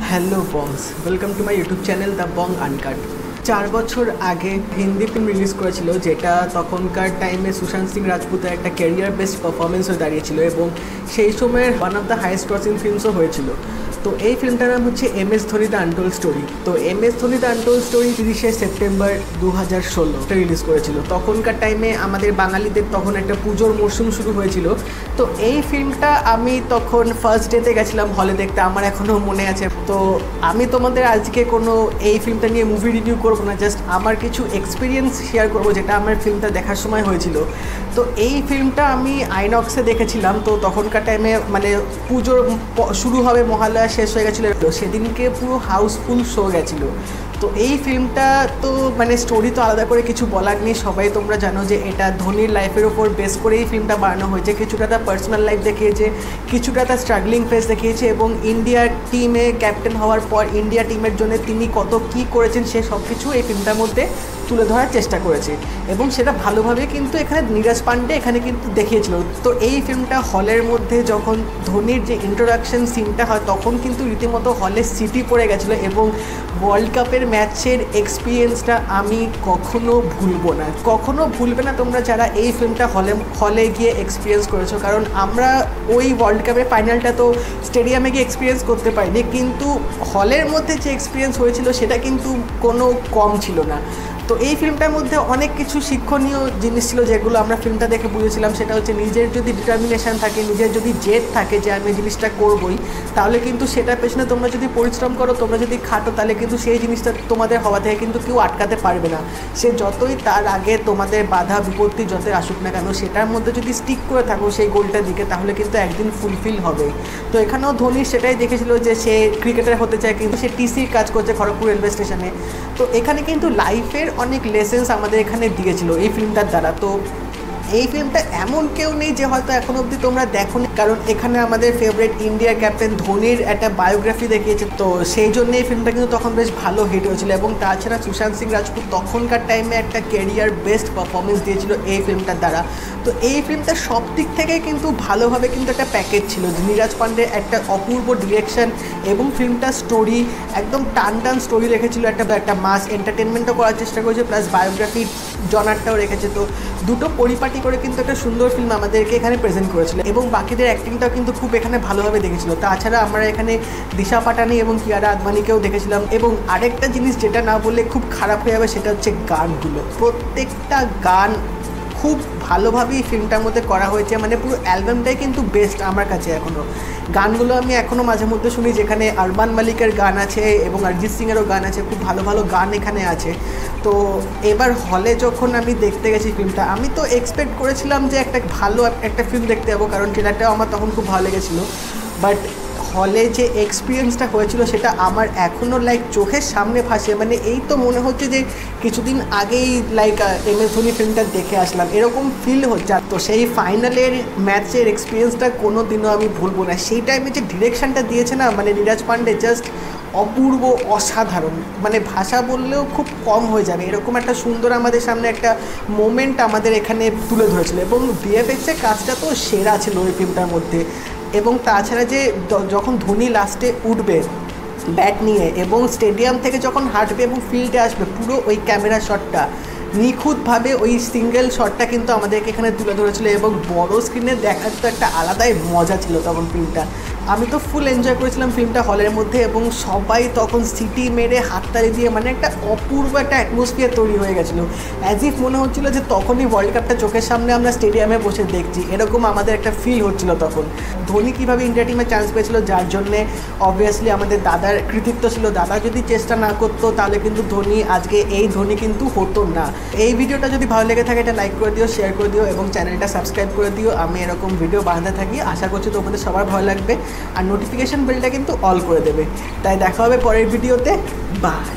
Hello bongs, welcome to my YouTube channel the Bong Uncut. 4 বছর আগে Hindi film release করেছিল, যেটা তখনকার টাইমে সুশান্ত সিং রাজপুতের একটা ক্যারিয়ার বেস্ট পারফরমেন্স হয়ে দাঁড়িয়েছিল এবং সেই সময়ের one of the highest grossing ফিল্মসও হয়েছিল। তো এই ফিল্মটার নাম হচ্ছে MS Dhoni the untold story. তো MS Dhoni the untold story 30শে সেপ্টেম্বর 2016 রিলিজ করেছিল। তখনকার টাইমে আমাদের বাঙালিদের তখন একটা পুজোর মরশুম শুরু হয়েছিল। তো এই ফিল্মটা আমি তখন ফার্স্ট ডেতে গেছিলাম হলে দেখতে, আমার এখনও মনে আছে। তো আমি তোমাদের আজকে কোনো এই ফিল্মটা নিয়ে মুভি রিভিউ করবো না, জাস্ট আমার কিছু এক্সপিরিয়েন্স শেয়ার করবো যেটা আমার ফিল্মটা দেখার সময় হয়েছিল। তো এই ফিল্মটা আমি আইনক্সে দেখেছিলাম। তো তখনকার টাইমে মানে পুজোর শুরু হবে, মহালয়া শেষ হয়ে গেছিলো, সেদিনকে পুরো হাউসফুল শো গেছিলো। তো এই ফিল্মটা তো মানে স্টোরি তো আলাদা করে কিছু বলার নেই, সবাই তোমরা জানো যে এটা ধোনির লাইফের ওপর বেস করে এই ফিল্মটা বানানো হয়েছে। কিছুটা তার পার্সোনাল লাইফ দেখিয়েছে, কিছুটা তার স্ট্রাগলিং ফেস দেখিয়েছে এবং ইন্ডিয়ার টিমে ক্যাপ্টেন হওয়ার পর ইন্ডিয়া টিমের জন্য তিনি কত কী করেছেন সে সব কিছু এই ফিল্মটার মধ্যে তুলে ধরার চেষ্টা করেছে এবং সেটা ভালোভাবে কিন্তু এখানে নীরাজ পান্ডে এখানে কিন্তু দেখিয়েছিল। তো এই ফিল্মটা হলের মধ্যে যখন ধোনির যে ইন্ট্রোডাকশন সিনটা হয় তখন কিন্তু রীতিমতো হলে সিটি পড়ে গেছিলো এবং ওয়ার্ল্ড কাপের ম্যাচের এক্সপিরিয়েন্সটা আমি কখনো ভুলবে না তোমরা যারা এই ফিল্মটা হলে গিয়ে এক্সপিরিয়েন্স করেছো। কারণ আমরা ওই ওয়ার্ল্ড কাপের ফাইনালটা তো স্টেডিয়ামে গিয়ে এক্সপিরিয়েন্স করতে পারিনি, কিন্তু হলের মধ্যে যে এক্সপিরিয়েন্স হয়েছিল সেটা কিন্তু কোনো কম ছিল না। তো এই ফিল্মটার মধ্যে অনেক কিছু শিক্ষণীয় জিনিস ছিল যেগুলো আমরা ফিল্মটা দেখে বুঝেছিলাম। সেটা হচ্ছে নিজের যদি ডিটারমিনেশান থাকে, নিজের যদি জেদ থাকে যে আমি জিনিসটা করবই, তাহলে কিন্তু সেটার পেছনে তোমরা যদি পরিশ্রম করো, তোমরা যদি খাটো, তাহলে কিন্তু সেই জিনিসটা তোমাদের হওয়া থেকে কিন্তু কেউ আটকাতে পারবে না। সে যতই তার আগে তোমাদের বাধা বিপত্তি যতই আসুক না কেন, সেটার মধ্যে যদি স্টিক করে থাকো সেই গোলটার দিকে, তাহলে কিন্তু একদিন ফুলফিল হবে। তো এখানেও ধোনি সেটাই দেখেছিল যে সে ক্রিকেটার হতে চায়, কিন্তু সে টিসির কাজ করছে খড়গপুর রেলওয়ে স্টেশনে। তো এখানে কিন্তু লাইফের অনেক লেসেন্স আমাদের এখানে দিয়েছিল এই ফিল্মটার দ্বারা। তো এই ফিল্মটা এমন কেউ নেই যে হয়তো এখন অবধি তোমরা দেখোনি, কারণ এখানে আমাদের ফেভারিট ইন্ডিয়ার ক্যাপ্টেন ধোনির একটা বায়োগ্রাফি দেখিয়েছে। তো সেই জন্য এই ফিল্মটা কিন্তু তখন বেশ ভালো হিট হয়েছিল এবং তাছাড়া সুশান্ত সিং রাজপুত তখনকার টাইমে একটা ক্যারিয়ার বেস্ট পারফরমেন্স দিয়েছিল এই ফিল্মটার দ্বারা। তো এই ফিল্মটা সব দিক থেকে কিন্তু ভালোভাবে কিন্তু একটা প্যাকেজ ছিল। নীরাজ পান্ডে একটা অপূর্ব ডিরেকশন এবং ফিল্মটা স্টোরি একদম টান স্টোরি রেখেছিল, একটা মাস এন্টারটেনমেন্টও করার চেষ্টা করেছে, প্লাস বায়োগ্রাফি জনারটাও রেখেছে। তো দুটো পরিপাটি করে কিন্তু একটা সুন্দর ফিল্ম আমাদেরকে এখানে প্রেজেন্ট করেছিল এবং বাকিদের অ্যাক্টিংটাও কিন্তু খুব এখানে ভালোভাবে দেখেছিল। তাছাড়া আমরা এখানে দিশা পাটানি এবং কিয়ারা আদবানিকেও দেখেছিলাম। এবং আরেকটা জিনিস যেটা না বললে খুব খারাপ হয়ে যাবে, সেটা হচ্ছে গানগুলো। প্রত্যেকটা গান খুব ভালোভাবেই ফিল্মটার মধ্যে করা হয়েছে, মানে পুরো অ্যালবামটাই কিন্তু বেস্ট আমার কাছে এখনও। গানগুলো আমি এখনও মাঝে মধ্যে শুনি, যেখানে আরমান মালিকের গান আছে এবং অরিজিৎ সিংয়েরও গান আছে, খুব ভালো ভালো গান এখানে আছে। তো এবার হলে যখন আমি দেখতে গেছি ফিল্মটা, আমি তো এক্সপেক্ট করেছিলাম যে ভালো একটা ফিল্ম দেখতে যাবো, কারণ ট্রেলারটাও আমার তখন খুব ভালো লেগেছিলো। বাট হলে যে এক্সপিরিয়েন্সটা হয়েছিল সেটা আমার এখনও চোখের সামনে ভাসে। মানে এই তো মনে হচ্ছে যে কিছুদিন আগেই MS ধোনি ফিল্মটা দেখে আসলাম, এরকম ফিল হচ্ছে। তো সেই ফাইনালের ম্যাচের এক্সপিরিয়েন্সটা কোনো দিনও আমি ভুলবো না। সেই টাইমে যে ডিরেকশানটা দিয়েছে না, মানে নীরাজ পান্ডে জাস্ট অপূর্ব, অসাধারণ। মানে ভাষা বললেও খুব কম হয়ে যাবে, এরকম একটা সুন্দর আমাদের সামনে একটা মোমেন্ট আমাদের এখানে তুলে ধরেছিল। এবং VFXের কাজটা তো সেরা ছিল ওই ফিল্মটার মধ্যে। এবং তাছাড়া যে যখন ধোনি লাস্টে উঠবে ব্যাট নিয়ে এবং স্টেডিয়াম থেকে যখন হাঁটবে এবং ফিল্ডে আসবে, পুরো ওই ক্যামেরা শটটা নিখুঁতভাবে ওই সিঙ্গেল শটটা কিন্তু আমাদেরকে এখানে তুলে ধরেছিল এবং বড় স্ক্রিনে দেখার তো একটা আলাদাই মজা ছিল তখন ফিল্মটা। আমি তো ফুল এনজয় করেছিলাম ফিল্মটা হলের মধ্যে এবং সবাই তখন সিটি মেরে হাততালি দিয়ে মানে একটা অপূর্ব একটা অ্যাটমসফিয়ার তৈরি হয়ে গেছিলো। অ্যাজ ইফ মনে হচ্ছিলো যে তখনই ওয়ার্ল্ড কাপটা চোখের সামনে আমরা স্টেডিয়ামে বসে দেখছি, এরকম আমাদের একটা ফিল হচ্ছিলো তখন। ধোনি কীভাবে ইন্ডিয়া টিমে চান্স পেয়েছিল, যার জন্যে অবভিয়াসলি আমাদের দাদার কৃতিত্ব ছিল। দাদা যদি চেষ্টা না করতো তাহলে কিন্তু ধোনি আজকে এই ধোনি কিন্তু হতো না। এই ভিডিওটা যদি ভালো লেগে থাকে এটা লাইক করে দিও, শেয়ার করে দিও এবং চ্যানেলটা সাবস্ক্রাইব করে দিও। আমি এরকম ভিডিও বানাতে থাকি, আশা করছি তোমাদের সবার ভালো লাগবে। আর নোটিফিকেশান বেলটা কিন্তু অল করে দেবে। তাই দেখা হবে পরের ভিডিওতে, বাই।